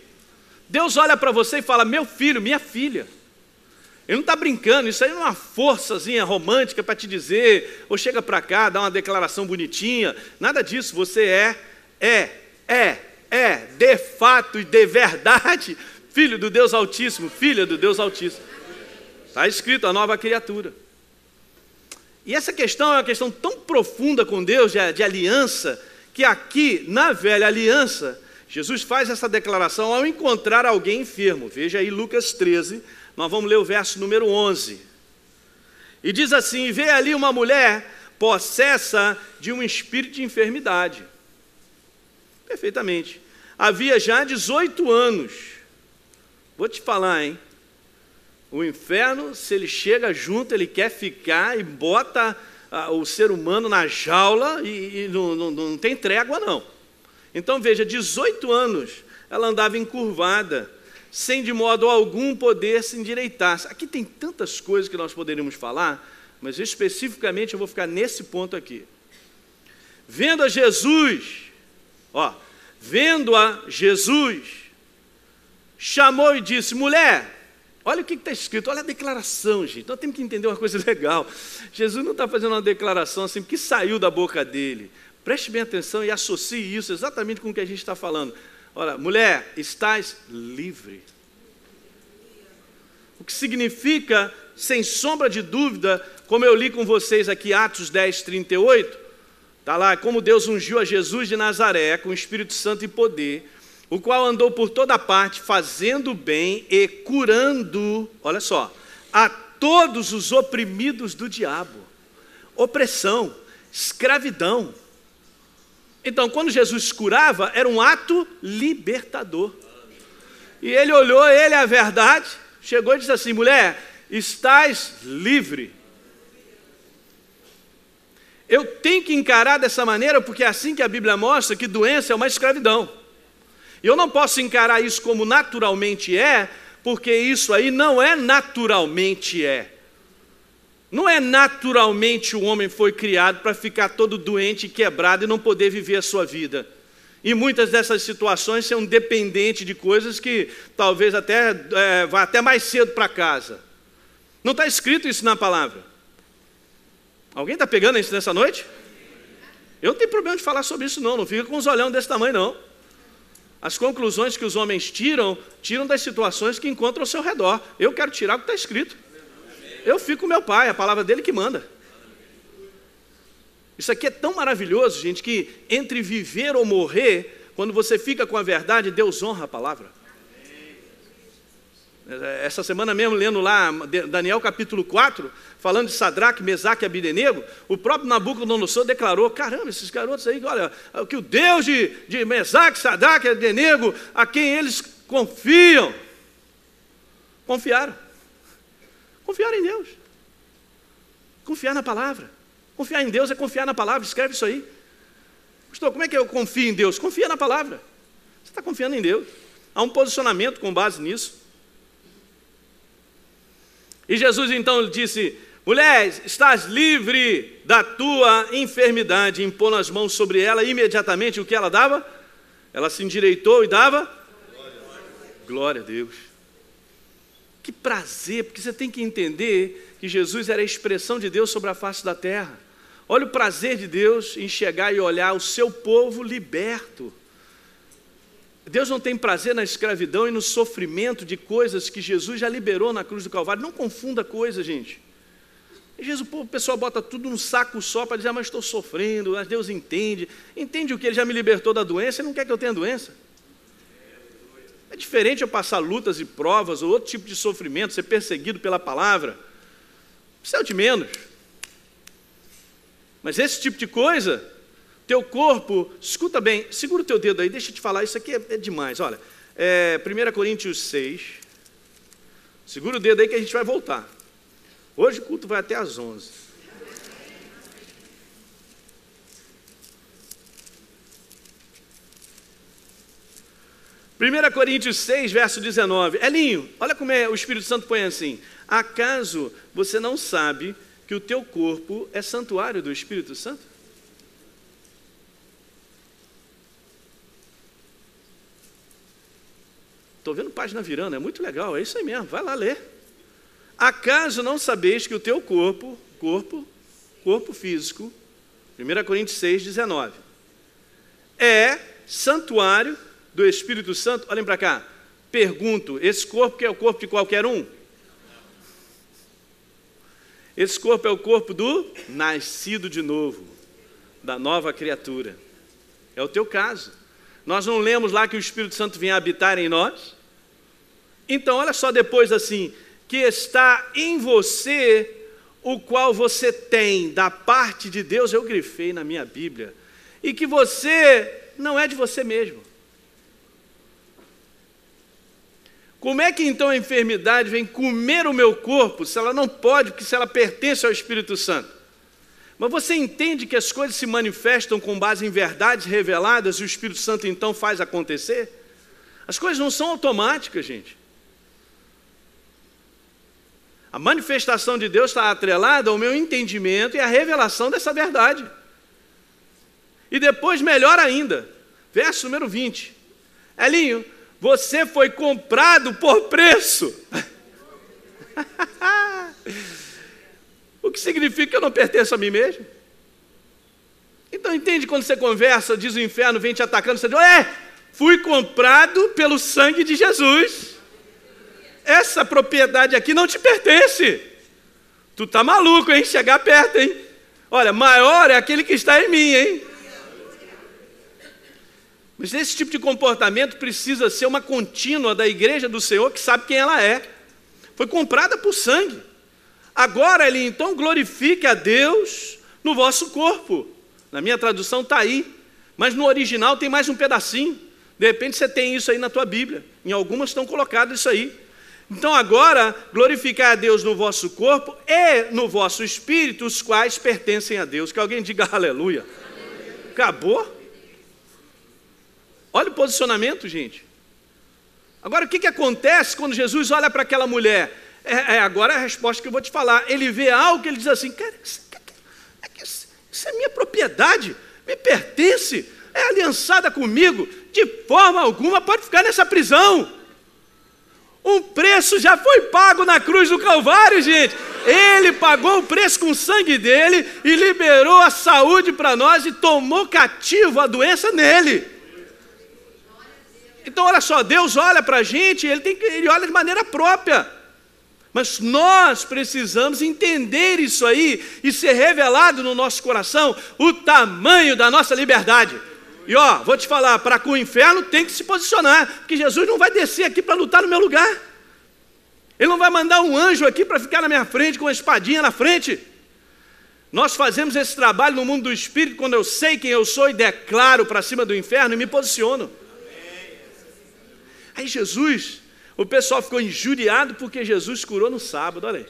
Deus olha para você e fala, meu filho, minha filha. Ele não está brincando, isso aí não é uma forçazinha romântica para te dizer, ou chega para cá, dá uma declaração bonitinha, nada disso, você de fato e de verdade, filho do Deus Altíssimo, filha do Deus Altíssimo. Está escrito, a nova criatura. E essa questão é uma questão tão profunda com Deus, de aliança, que aqui, na velha aliança, Jesus faz essa declaração ao encontrar alguém enfermo. Veja aí Lucas 13, nós vamos ler o verso número 11. E diz assim, vê ali uma mulher possessa de um espírito de enfermidade. Perfeitamente. Havia já 18 anos. Vou te falar, hein? O inferno, se ele chega junto, ele quer ficar e bota o ser humano na jaula e não tem trégua, não. Então veja, 18 anos, ela andava encurvada, sem de modo algum poder se endireitar. Aqui tem tantas coisas que nós poderíamos falar, mas especificamente eu vou ficar nesse ponto aqui. Vendo a Jesus, chamou e disse, mulher, olha o que está escrito, olha a declaração, gente. Nós temos que entender uma coisa legal. Jesus não está fazendo uma declaração assim, que saiu da boca dele. Preste bem atenção e associe isso exatamente com o que a gente está falando. Olha, mulher, estás livre. O que significa, sem sombra de dúvida, como eu li com vocês aqui, Atos 10, 38, está lá, como Deus ungiu a Jesus de Nazaré com o Espírito Santo e poder, o qual andou por toda parte, fazendo bem e curando, olha só, a todos os oprimidos do diabo. Opressão, escravidão. Então, quando Jesus curava, era um ato libertador. E ele olhou, ele é a verdade, chegou e disse assim, mulher, estás livre. Eu tenho que encarar dessa maneira, porque é assim que a Bíblia mostra que doença é uma escravidão. E eu não posso encarar isso como naturalmente é, porque isso aí não é naturalmente é. Não é naturalmente o homem foi criado para ficar todo doente e quebrado e não poder viver a sua vida. E muitas dessas situações são dependentes de coisas que talvez até vá até mais cedo para casa. Não está escrito isso na palavra. Alguém está pegando isso nessa noite? Eu não tenho problema de falar sobre isso não fica com os olhão desse tamanho não. As conclusões que os homens tiram das situações que encontram ao seu redor. Eu quero tirar o que está escrito. Eu fico com meu pai, a palavra dele que manda. Isso aqui é tão maravilhoso, gente, que entre viver ou morrer, quando você fica com a verdade, Deus honra a palavra. Essa semana mesmo, lendo lá Daniel capítulo 4, falando de Sadraque, Mesaque e Abdenego, o próprio Nabucodonosor declarou, caramba, esses garotos aí, olha, que o Deus de Mesaque, Sadraque e Abdenego, a quem eles confiam, confiaram em Deus, confiar na palavra. Confiar em Deus é confiar na palavra, escreve isso aí. Pastor, como é que eu confio em Deus? Confia na palavra. Você está confiando em Deus. Há um posicionamento com base nisso. E Jesus então disse, mulher, estás livre da tua enfermidade. Impondo as mãos sobre ela, imediatamente o que ela dava? Ela se endireitou e dava? Glória a Deus. Que prazer, porque você tem que entender que Jesus era a expressão de Deus sobre a face da terra. Olha o prazer de Deus em chegar e olhar o seu povo liberto. Deus não tem prazer na escravidão e no sofrimento de coisas que Jesus já liberou na cruz do Calvário. Não confunda coisa, gente. Às vezes o pessoal bota tudo num saco só para dizer, mas estou sofrendo, mas Deus entende. Entende o que? Ele já me libertou da doença e não quer que eu tenha doença. É diferente eu passar lutas e provas ou outro tipo de sofrimento, ser perseguido pela palavra. Isso é o de menos. Mas esse tipo de coisa, teu corpo, escuta bem, segura o teu dedo aí, deixa eu te falar, isso aqui é demais, olha, 1 Coríntios 6, segura o dedo aí que a gente vai voltar. Hoje o culto vai até às 11. Primeira Coríntios 6, verso 19. Elinho, olha como o Espírito Santo põe assim. Acaso você não sabe que o teu corpo é santuário do Espírito Santo? Estou vendo página virando, é muito legal, é isso aí mesmo, vai lá ler. Acaso não sabeis que o teu corpo físico, 1 Coríntios 6, 19, é santuário do Espírito Santo? Olhem para cá, pergunto, esse corpo que é o corpo de qualquer um? Esse corpo é o corpo do nascido de novo, da nova criatura. É o teu caso. Nós não lemos lá que o Espírito Santo vinha habitar em nós? Então, olha só depois assim, que está em você, o qual você tem da parte de Deus, eu grifei na minha Bíblia, e que você não é de você mesmo. Como é que então a enfermidade vem comer o meu corpo, se ela não pode, porque se ela pertence ao Espírito Santo? Mas você entende que as coisas se manifestam com base em verdades reveladas e o Espírito Santo então faz acontecer? As coisas não são automáticas, gente. A manifestação de Deus está atrelada ao meu entendimento e à revelação dessa verdade. E depois, melhor ainda, verso número 20. Elinho, você foi comprado por preço. O que significa que eu não pertenço a mim mesmo? Então entende quando você conversa, diz o inferno, vem te atacando, você diz, fui comprado pelo sangue de Jesus. Essa propriedade aqui não te pertence. Tu tá maluco, hein? Chegar perto, hein? Olha, maior é aquele que está em mim, hein? Mas esse tipo de comportamento precisa ser uma contínua da igreja do Senhor que sabe quem ela é. Foi comprada por sangue. Agora, ele então glorifique a Deus no vosso corpo. Na minha tradução está aí, mas no original tem mais um pedacinho. De repente você tem isso aí na tua Bíblia. Em algumas estão colocados isso aí. Então agora, glorificar a Deus no vosso corpo e no vosso espírito, os quais pertencem a Deus. Que alguém diga aleluia. Acabou? Olha o posicionamento, gente. Agora, o que acontece quando Jesus olha para aquela mulher? Agora é a resposta que eu vou te falar. Ele vê algo que ele diz assim, cara, isso é minha propriedade, me pertence. é aliançada comigo, de forma alguma pode ficar nessa prisão. Um preço já foi pago na cruz do Calvário, gente. Ele pagou o preço com o sangue dele e liberou a saúde para nós e tomou cativo a doença nele. Então, olha só, Deus olha para a gente, ele olha de maneira própria. Mas nós precisamos entender isso aí e ser revelado no nosso coração o tamanho da nossa liberdade. E vou te falar, para com o inferno tem que se posicionar, porque Jesus não vai descer aqui para lutar no meu lugar. Ele não vai mandar um anjo aqui para ficar na minha frente com uma espadinha na frente. Nós fazemos esse trabalho no mundo do Espírito quando eu sei quem eu sou e declaro para cima do inferno e me posiciono. Aí Jesus, o pessoal ficou injuriado porque Jesus curou no sábado, olha aí.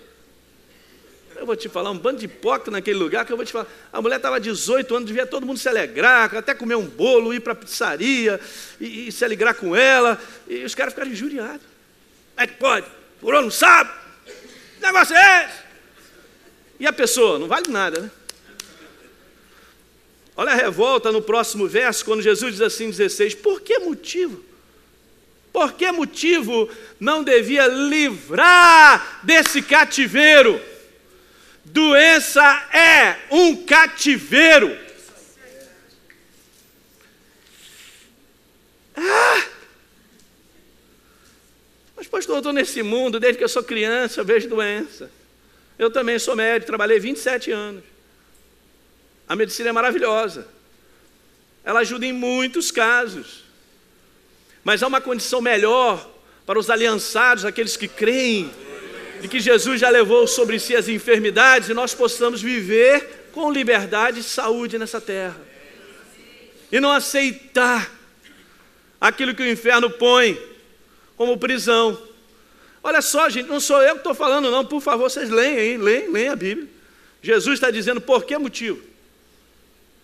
Eu vou te falar, um bando de hipócrita naquele lugar que eu vou te falar. A mulher estava 18 anos, devia todo mundo se alegrar, até comer um bolo, ir para a pizzaria e se alegrar com ela. E os caras ficaram injuriados. É que pode? Curou no sábado? Que negócio é esse? E a pessoa? Não vale nada, né? Olha a revolta no próximo verso, quando Jesus diz assim, 16, por que motivo? Por que motivo não devia livrar desse cativeiro? Doença é um cativeiro. Mas pastor, eu estou nesse mundo, desde que eu sou criança, eu vejo doença. Eu também sou médico, trabalhei 27 anos. A medicina é maravilhosa. Ela ajuda em muitos casos. Mas há uma condição melhor para os aliançados, aqueles que creem, de que Jesus já levou sobre si as enfermidades e nós possamos viver com liberdade e saúde nessa terra. E não aceitar aquilo que o inferno põe como prisão. Olha só, gente, não sou eu que estou falando não, por favor, vocês leem aí, leem a Bíblia. Jesus está dizendo por que motivo?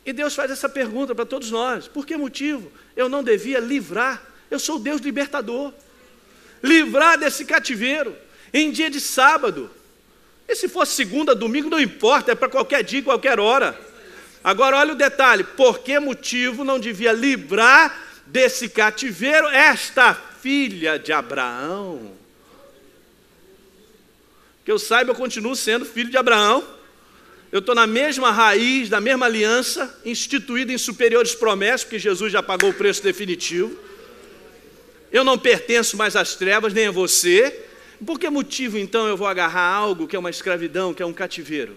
E Deus faz essa pergunta para todos nós, por que motivo eu não devia livrar? Eu sou o Deus libertador. Livrar desse cativeiro em dia de sábado. E se fosse segunda, domingo, não importa, é para qualquer dia, qualquer hora. Agora olha o detalhe, por que motivo não devia livrar desse cativeiro esta filha de Abraão? Que eu saiba, eu continuo sendo filho de Abraão. Eu estou na mesma raiz, da mesma aliança, instituída em superiores promessas, porque Jesus já pagou o preço definitivo. Eu não pertenço mais às trevas, nem a você. Por que motivo, então, eu vou agarrar algo que é uma escravidão, que é um cativeiro?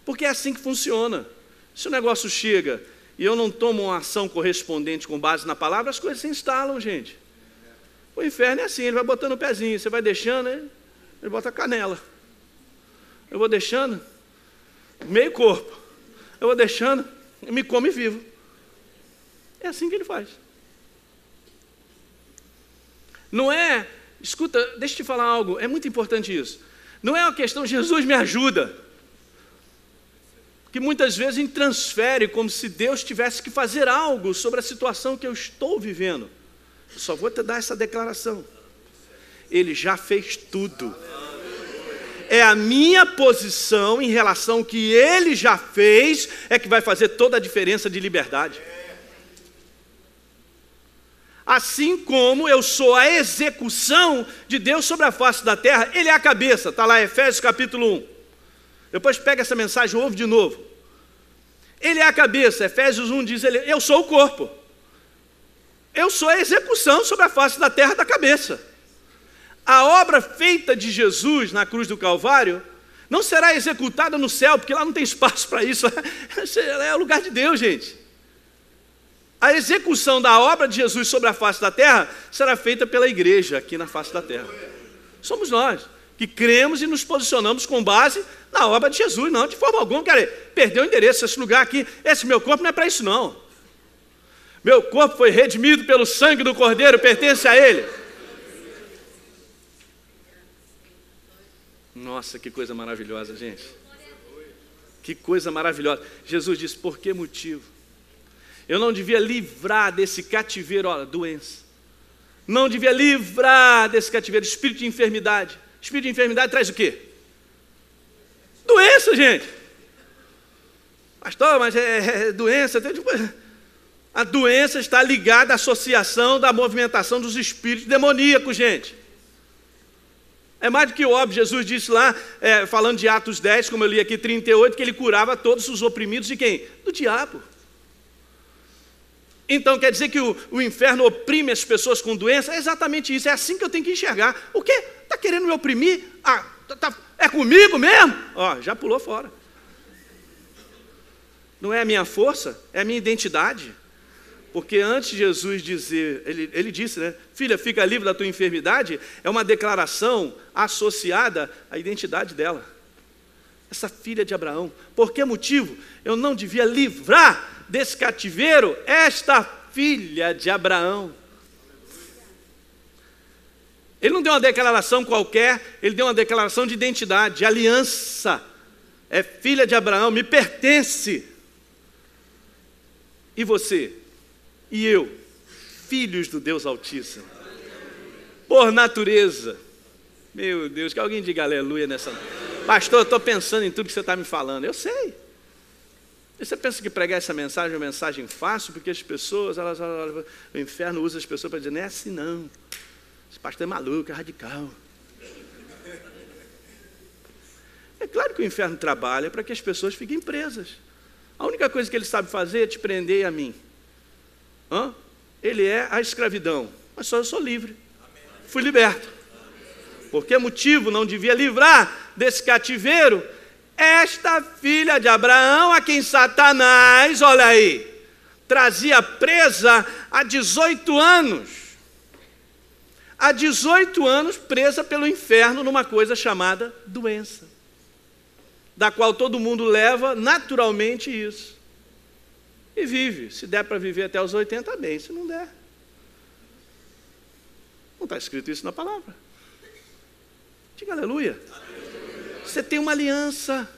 Porque é assim que funciona. Se o negócio chega e eu não tomo uma ação correspondente com base na palavra, as coisas se instalam, gente. O inferno é assim, ele vai botando o pezinho, você vai deixando, ele bota a canela. Eu vou deixando meio corpo. Eu vou deixando e me come vivo. É assim que ele faz. Não é, escuta, deixa eu te falar algo, é muito importante isso. Não é uma questão, Jesus me ajuda. Que muitas vezes a gente transfere como se Deus tivesse que fazer algo sobre a situação que eu estou vivendo. Eu só vou te dar essa declaração. Ele já fez tudo. É a minha posição em relação ao que Ele já fez é que vai fazer toda a diferença de liberdade. Assim como eu sou a execução de Deus sobre a face da terra, Ele é a cabeça, está lá Efésios capítulo 1. Depois pega essa mensagem, ouve de novo. Ele é a cabeça, Efésios 1 diz, eu sou o corpo. Eu sou a execução sobre a face da terra da cabeça. A obra feita de Jesus na cruz do Calvário não será executada no céu, porque lá não tem espaço para isso. É o lugar de Deus, gente. A execução da obra de Jesus sobre a face da terra será feita pela igreja aqui na face da terra. Somos nós que cremos e nos posicionamos com base na obra de Jesus. Não, de forma alguma, cara, perdeu o endereço, esse lugar aqui, esse meu corpo não é para isso não. Meu corpo foi redimido pelo sangue do Cordeiro, pertence a Ele. Nossa, que coisa maravilhosa, gente. Que coisa maravilhosa. Jesus disse, por que motivo? Eu não devia livrar desse cativeiro, olha, doença. Não devia livrar desse cativeiro, espírito de enfermidade. Espírito de enfermidade traz o quê? Doença, gente. Pastor, mas é doença. A doença está ligada à associação da movimentação dos espíritos demoníacos, gente. É mais do que óbvio, Jesus disse lá, falando de Atos 10, como eu li aqui, 38, que ele curava todos os oprimidos de quem? Do diabo. Então quer dizer que o inferno oprime as pessoas com doença? É exatamente isso, é assim que eu tenho que enxergar. O quê? Está querendo me oprimir? É comigo mesmo? Ó, já pulou fora. Não é a minha força, é a minha identidade. Porque antes de Jesus dizer, ele disse, né? Filha, fica livre da tua enfermidade, é uma declaração associada à identidade dela. Essa filha de Abraão. Por que motivo eu não devia livrar desse cativeiro esta filha de Abraão? Ele não deu uma declaração qualquer, ele deu uma declaração de identidade, de aliança. É filha de Abraão, me pertence. E você? E eu, filhos do Deus Altíssimo, por natureza. Meu Deus, que alguém diga aleluia nessa noite. Pastor, eu estou pensando em tudo que você está me falando. Eu sei. E você pensa que pregar essa mensagem é uma mensagem fácil, porque as pessoas, o inferno usa as pessoas para dizer, não é assim não. Esse pastor é maluco, é radical. É claro que o inferno trabalha para que as pessoas fiquem presas. A única coisa que ele sabe fazer é te prender a mim. Ele é a escravidão, mas só eu sou livre. Fui liberto. Por que motivo não devia livrar desse cativeiro esta filha de Abraão, a quem Satanás, olha aí, trazia presa há 18 anos. Há 18 anos presa pelo inferno numa coisa chamada doença, da qual todo mundo leva naturalmente isso. E vive. Se der para viver até os 80, bem. Se não der. Não está escrito isso na palavra. Diga aleluia. Você tem uma aliança.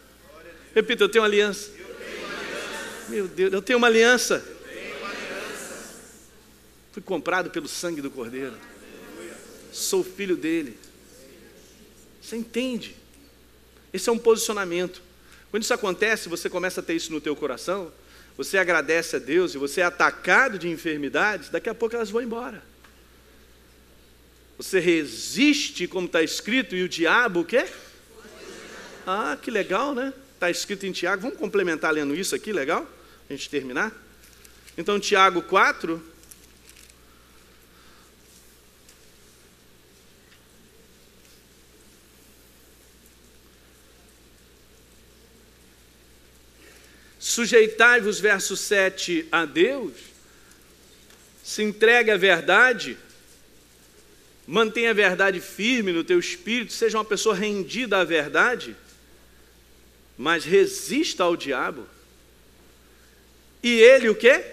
Repita, eu tenho uma aliança. Meu Deus, eu tenho uma aliança. Fui comprado pelo sangue do Cordeiro. Sou filho dele. Você entende? Esse é um posicionamento. Quando isso acontece, você começa a ter isso no teu coração. Você agradece a Deus e você é atacado de enfermidades, daqui a pouco elas vão embora. Você resiste, como está escrito, e o diabo o quê? Ah, que legal, né? Está escrito em Tiago, vamos complementar lendo isso aqui, legal? A gente terminar? Então, Tiago 4. Sujeitai-vos, verso 7, a Deus, se entregue à verdade, mantenha a verdade firme no teu espírito, seja uma pessoa rendida à verdade, mas resista ao diabo. E ele o quê?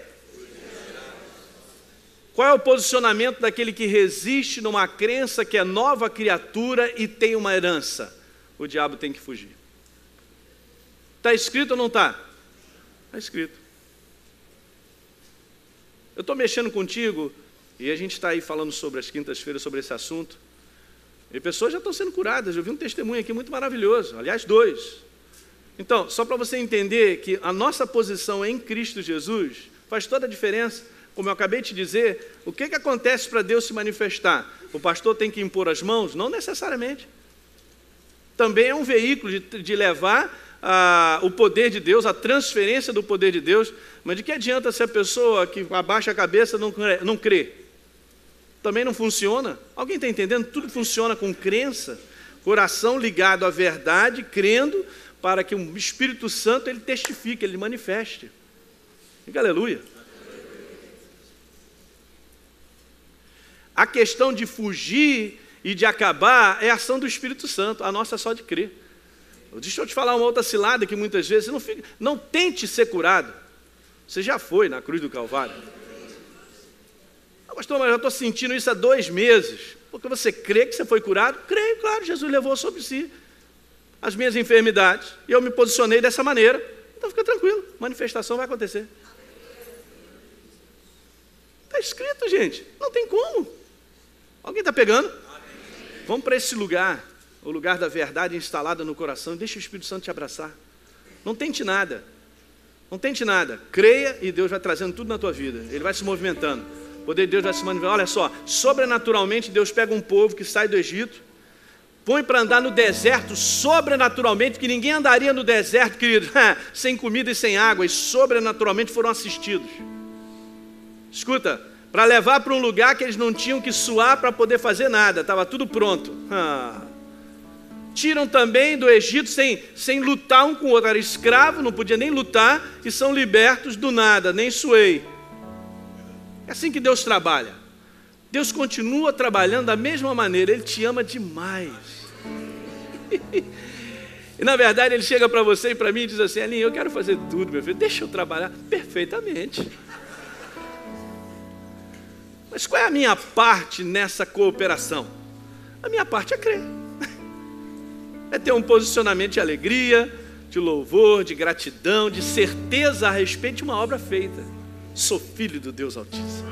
Qual é o posicionamento daquele que resiste numa crença que é nova criatura e tem uma herança? O diabo tem que fugir. Está escrito ou não está? Está escrito. Eu estou mexendo contigo e a gente está aí falando sobre as quintas-feiras, sobre esse assunto. E pessoas já estão sendo curadas. Eu vi um testemunho aqui muito maravilhoso. Aliás, 2. Então, só para você entender que a nossa posição em Cristo Jesus faz toda a diferença. Como eu acabei de te dizer, o que acontece para Deus se manifestar? O pastor tem que impor as mãos? Não necessariamente. Também é um veículo de levar o poder de Deus, a transferência do poder de Deus, mas de que adianta se a pessoa que abaixa a cabeça não crê? Também não funciona. Alguém está entendendo? Tudo funciona com crença, coração ligado à verdade, crendo, para que o Espírito Santo ele testifique, ele manifeste. Diga aleluia. A questão de fugir e de acabar é a ação do Espírito Santo, a nossa é só de crer. Deixa eu te falar uma outra cilada que muitas vezes não tente ser curado. Você já foi na cruz do Calvário. Pastor, mas eu estou sentindo isso há 2 meses. Porque você crê que você foi curado? Creio, claro, Jesus levou sobre si as minhas enfermidades. E eu me posicionei dessa maneira. Então fica tranquilo, manifestação vai acontecer. Está escrito, gente, não tem como. Alguém está pegando? Vamos para esse lugar. O lugar da verdade instalada no coração, deixa o Espírito Santo te abraçar. Não tente nada. Não tente nada. Creia e Deus vai trazendo tudo na tua vida. Ele vai se movimentando. O poder de Deus vai se manifestando. Olha só, sobrenaturalmente Deus pega um povo que sai do Egito, põe para andar no deserto sobrenaturalmente, que ninguém andaria no deserto, querido, sem comida e sem água, e sobrenaturalmente foram assistidos. Escuta, para levar para um lugar que eles não tinham que suar para poder fazer nada, estava tudo pronto. Tiram também do Egito sem lutar um com o outro, era escravo, não podia nem lutar, e são libertos do nada, nem suei. É assim que Deus trabalha. Deus continua trabalhando da mesma maneira, Ele te ama demais. E na verdade Ele chega para você e para mim e diz assim: Elinho, eu quero fazer tudo, meu filho, deixa eu trabalhar perfeitamente. Mas qual é a minha parte nessa cooperação? A minha parte é crer. É ter um posicionamento de alegria, de louvor, de gratidão, de certeza a respeito de uma obra feita. Sou filho do Deus Altíssimo.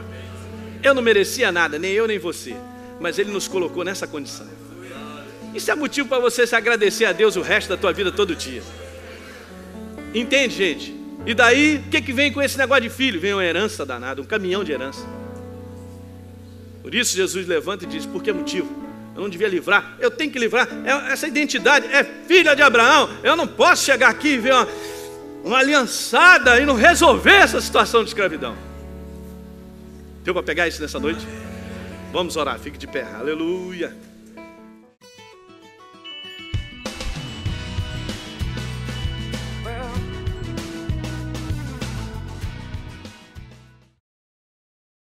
Eu não merecia nada, nem eu nem você, mas Ele nos colocou nessa condição. Isso é motivo para você se agradecer a Deus o resto da tua vida todo dia. Entende, gente? E daí, o que vem com esse negócio de filho? Vem uma herança danada, um caminhão de herança. Por isso Jesus levanta e diz: por que motivo? Eu não devia livrar, eu tenho que livrar. Essa identidade é filha de Abraão. Eu não posso chegar aqui e ver uma aliançada e não resolver essa situação de escravidão. Deu para pegar isso nessa noite? Vamos orar, fique de pé, aleluia.